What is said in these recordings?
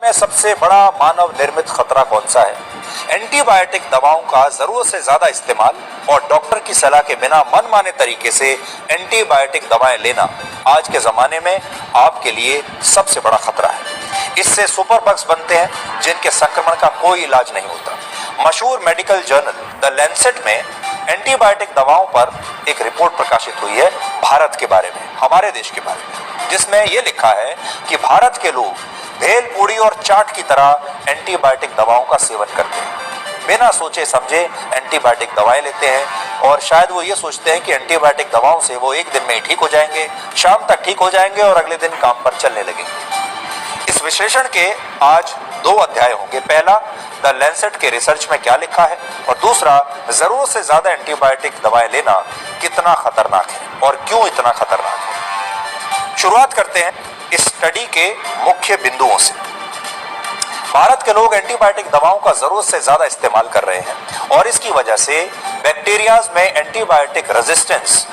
में सबसे बड़ा मानव निर्मित खतरा कौन सा है? एंटीबायोटिक दवाओं का जरूरत से ज्यादा इस्तेमाल और डॉक्टर की सलाह के बिना मनमाने तरीके से एंटीबायोटिक दवाएं लेना आज के जमाने में आपके लिए सबसे बड़ा खतरा है। इससे सुपर बग्स बनते हैं जिनके संक्रमण का कोई इलाज नहीं होता। मशहूर मेडिकल जर्नल द लैंसेट में एंटीबायोटिक दवाओं पर एक रिपोर्ट प्रकाशित हुई है भारत के बारे में, हमारे देश के बारे में, जिसमें यह लिखा है कि भारत के लोग भेल पूड़ी और चाट की तरह एंटीबायोटिक दवाओं का सेवन करते हैं। बिना सोचे समझे एंटीबायोटिक दवाएं लेते हैं और शायद वो ये सोचते हैं कि एंटीबायोटिक दवाओं से वो एक दिन में ही ठीक हो जाएंगे, शाम तक ठीक हो जाएंगे और अगले दिन काम पर चलने लगेंगे। इस विश्लेषण के आज 2 अध्याय होंगे। पहला, द लैंसेट के रिसर्च में क्या लिखा है, और दूसरा, जरूरत से ज्यादा एंटीबायोटिक दवाएं लेना कितना खतरनाक है और क्यों इतना खतरनाक है। शुरुआत करते हैं इस स्टडी के मुख्य बिंदुओं से। भारत के लोग एंटीबायोटिक दवाओं का जरूरत से ज्यादा इस्तेमाल कर रहे हैं और इसकी वजह से बैक्टीरियाज में एंटीबायोटिक रेजिस्टेंस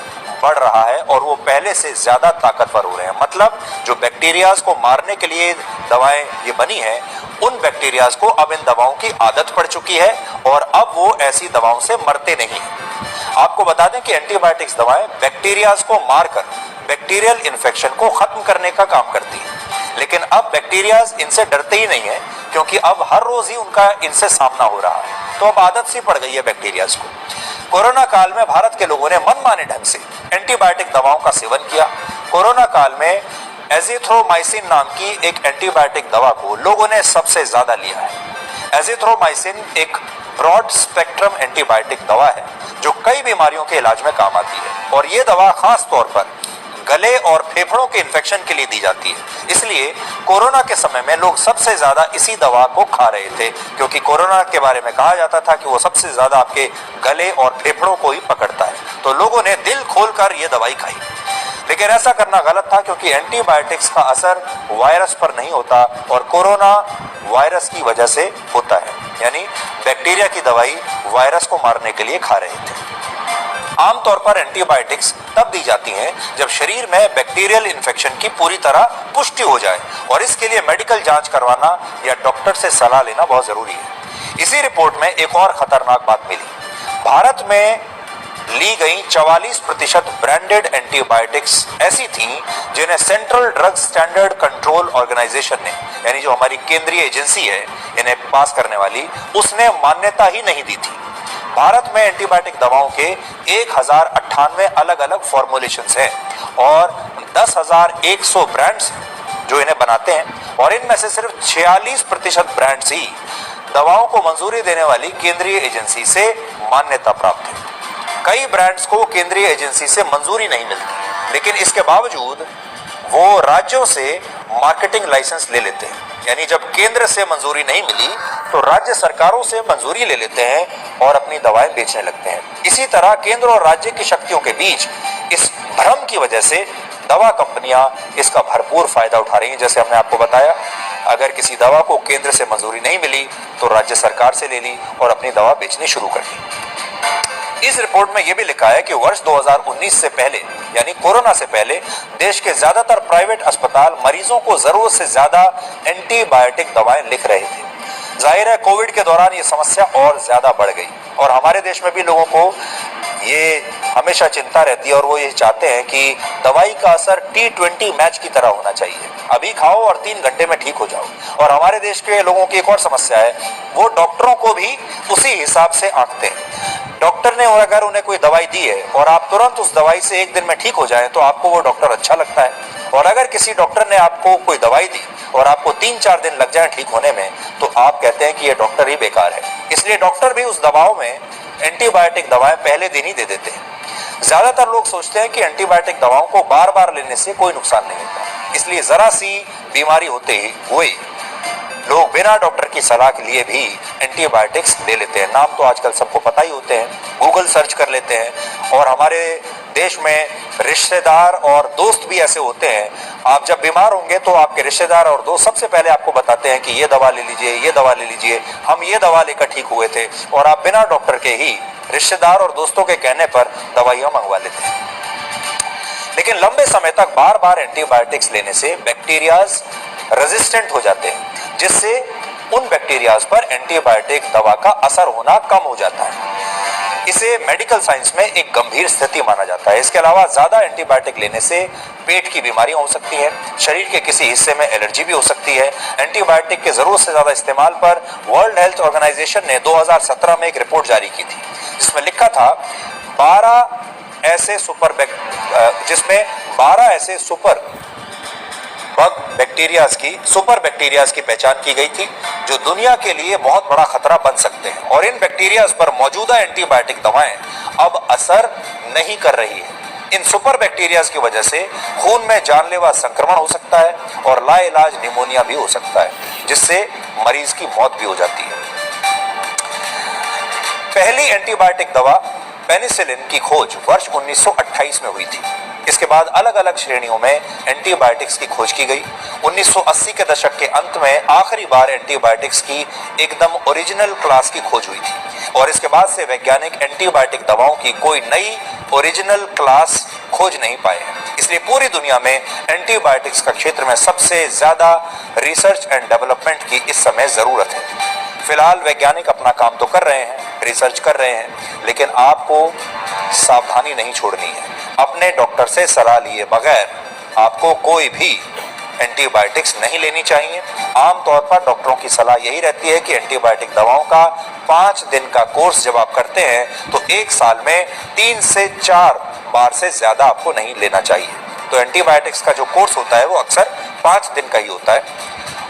बढ़ रहा है और वो पहले से ज्यादा ताकतवर हो रहे हैं। मतलब जो बैक्टीरियाज को मारने के लिए दवाएं ये बनी है, उन बैक्टीरियाज को अब इन दवाओं की आदत पड़ चुकी है और अब वो ऐसी दवाओं से मरते नहीं हैं। आपको बता दें कि एंटीबायोटिक्स दवाएं बैक्टीरियाज को मारकर बैक्टीरियल इन्फेक्शन को खत्म करने का काम करती है, लेकिन अब बैक्टीरियाज इनसे डरते ही नहीं है क्योंकि अब हर रोज ही उनका इनसे सामना हो रहा है, तो अब आदत सी पड़ गई है बैक्टीरियाज को। कोरोना काल में भारत के लोगों ने मनमाने ढंग से एंटीबायोटिक दवाओं का सेवन किया। कोरोना काल में एजिथ्रोमाइसिन नाम की एक एंटीबायोटिक दवा को लोगों ने सबसे ज्यादा लिया है। एजिथ्रोमाइसिन एक ब्रॉड स्पेक्ट्रम एंटीबायोटिक दवा है जो कई बीमारियों के इलाज में काम आती है और ये दवा खास तौर पर गले और फेफड़ों के इन्फेक्शन के लिए दी जाती है। इसलिए कोरोना के समय में लोग सबसे ज्यादा इसी दवा को खा रहे थे, क्योंकि कोरोना के बारे में कहा जाता था कि वो सबसे ज्यादा आपके गले और फेफड़ों को ही पकड़ता है, तो लोगों ने दिल खोलकर ये दवाई खाई। लेकिन ऐसा करना गलत था क्योंकि एंटीबायोटिक्स का असर वायरस पर नहीं होता और कोरोना वायरस की वजह से होता है, यानी बैक्टीरिया की दवाई वायरस को मारने के लिए खा रहे थे। आमतौर पर एंटीबायोटिक्स तब दी जाती हैं जब शरीर में बैक्टीरियल इन्फेक्शन की पूरी तरह पुष्टि हो जाए और इसके लिए मेडिकल जांच करवाना या डॉक्टर से सलाह लेना बहुत जरूरी है। इसी रिपोर्ट में एक और खतरनाक बात मिली। भारत में ली गई 44% ब्रांडेड एंटीबायोटिक्स ऐसी थी जिन्हें central drug standard control organisation ने, यानी जो हमारी केंद्रीय एजेंसी है इन्हें पास करने वाली, उसने मान्यता ही नहीं दी थी। भारत में एंटीबायोटिक दवाओं के 1098 अलग अलग फॉर्मुलेशंस हैं और 10,100 ब्रांड्स जो इन्हें बनाते हैं और इनमें से सिर्फ 46% ब्रांड्स ही दवाओं को मंजूरी देने वाली केंद्रीय एजेंसी से मान्यता प्राप्त है। कई ब्रांड्स को केंद्रीय एजेंसी से मंजूरी नहीं मिलती, लेकिन इसके बावजूद वो राज्यों से मार्केटिंग लाइसेंस ले लेते हैं, यानी जब केंद्र से मंजूरी नहीं मिली तो राज्य सरकारों से मंजूरी ले लेते हैं और अपनी दवाएं बेचने लगते हैं। इसी तरह केंद्र और राज्य की शक्तियों के बीच इस भ्रम की वजह से दवा कंपनियां इसका भरपूर फायदा उठा रही हैं। जैसे हमने आपको बताया, अगर किसी दवा को केंद्र से मंजूरी नहीं मिली तो राज्य सरकार से ले ली और अपनी दवा बेचनी शुरू कर दी। इस रिपोर्ट में यह भी लिखा है कि वर्ष 2019 से पहले, यानी कोरोना से पहले, देश के ज्यादातर प्राइवेट अस्पताल मरीजों को जरूरत से ज्यादा एंटीबायोटिक दवाएं लिख रहे थे। जाहिर है कोविड के दौरान ये समस्या और ज्यादा बढ़ गई और हमारे देश में भी लोगों को ये हमेशा चिंता रहती है और वो ये चाहते हैं कि दवाई का असर T20 मैच की तरह होना चाहिए, अभी खाओ और 3 घंटे में ठीक हो जाओ। और हमारे देश के लोगों की एक और समस्या है, वो डॉक्टरों को भी उसी हिसाब से आंकते हैं। डॉक्टर ने अगर उन्हें कोई दवाई दी है और आप तुरंत उस दवाई से 1 दिन में ठीक हो जाए तो आपको वो डॉक्टर अच्छा लगता है, और अगर किसी डॉक्टर ने आपको कोई दवाई दी और आपको 3-4 दिन लग जाए ठीक होने में तो आप कहते हैं कि ये डॉक्टर ही बेकार है। इसलिए डॉक्टर भी उस दवाओं में एंटीबायोटिक दवाएं पहले दिन ही दे देते हैं। ज्यादातर लोग सोचते हैं कि एंटीबायोटिक दवाओं को बार बार लेने से कोई नुकसान नहीं होता, इसलिए जरा सी बीमारी होते हुए लोग बिना डॉक्टर की सलाह के लिए भी एंटीबायोटिक्स ले लेते हैं। नाम तो आजकल सबको पता ही होते हैं, गूगल सर्च कर लेते हैं। और हमारे देश में रिश्तेदार और दोस्त भी ऐसे होते हैं, आप जब बीमार होंगे तो आपके रिश्तेदार और दोस्त सबसे पहले आपको बताते हैं कि ये दवा ले लीजिए, ये दवा ले लीजिए, हम ये दवा लेकर ठीक हुए थे, और आप बिना डॉक्टर के ही रिश्तेदार और दोस्तों के कहने पर दवाइयां मंगवा लेते हैं। लेकिन लंबे समय तक बार बार एंटीबायोटिक्स लेने से बैक्टीरियाज रेजिस्टेंट हो जाते हैं, जिससे उन बैक्टीरियाज पर एंटीबायोटिक दवा का असर होना कम हो जाता है। इसे मेडिकल साइंस में एक गंभीर स्थिति माना जाता है। इसके अलावा ज्यादा एंटीबायोटिक लेने से पेट की बीमारियां हो सकती है, शरीर के किसी हिस्से में एलर्जी भी हो सकती है। एंटीबायोटिक के जरूरत से ज्यादा इस्तेमाल पर वर्ल्ड हेल्थ ऑर्गेनाइजेशन ने 2017 में एक रिपोर्ट जारी की थी, जिसमें लिखा था 12 ऐसे सुपर बैक्टीरियाज की पहचान की गई थी जो दुनिया के लिए बहुत बड़ा खतरा बन सकते हैं, और इन बैक्टीरियाज पर मौजूदा एंटीबायोटिक दवाएं अब असर नहीं कर रही है। इन सुपर बैक्टीरियाज की वजह से खून में जानलेवा संक्रमण हो सकता है और लाइलाज निमोनिया भी हो सकता है, जिससे मरीज की मौत भी हो जाती है। पहली एंटीबायोटिक दवा पेनिसिलिन की खोज वर्ष 1928 में हुई थी। इसके बाद अलग अलग श्रेणियों में एंटीबायोटिक्स की खोज की गई। 1980 के दशक के अंत में आखिरी बार एंटीबायोटिक्स की एकदम ओरिजिनल क्लास की खोज हुई थी, और इसके बाद से वैज्ञानिक एंटीबायोटिक दवाओं की कोई नई ओरिजिनल क्लास खोज नहीं पाए हैं। इसलिए पूरी दुनिया में एंटीबायोटिक्स का क्षेत्र में सबसे ज्यादा रिसर्च एंड डेवलपमेंट की इस समय जरूरत है। फिलहाल वैज्ञानिक अपना काम तो कर रहे हैं, रिसर्च कर रहे हैं, लेकिन आपको सावधानी नहीं छोड़नी है। अपने डॉक्टर से सलाह लिए बगैर आपको कोई भी एंटीबायोटिक्स नहीं लेनी चाहिए। आमतौर पर डॉक्टरों की सलाह यही रहती है कि एंटीबायोटिक दवाओं का 5 दिन का कोर्स जब आप करते हैं तो 1 साल में 3 से 4 बार से ज्यादा आपको नहीं लेना चाहिए। तो एंटीबायोटिक्स का जो कोर्स होता है वो अक्सर 5 दिन का ही होता है,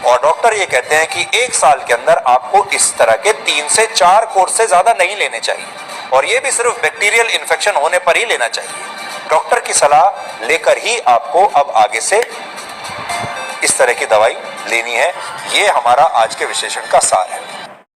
और डॉक्टर ये कहते हैं कि 1 साल के अंदर आपको इस तरह के 3 से 4 कोर्स से ज्यादा नहीं लेने चाहिए, और ये भी सिर्फ बैक्टीरियल इन्फेक्शन होने पर ही लेना चाहिए। डॉक्टर की सलाह लेकर ही आपको अब आगे से इस तरह की दवाई लेनी है। ये हमारा आज के विश्लेषण का सार है।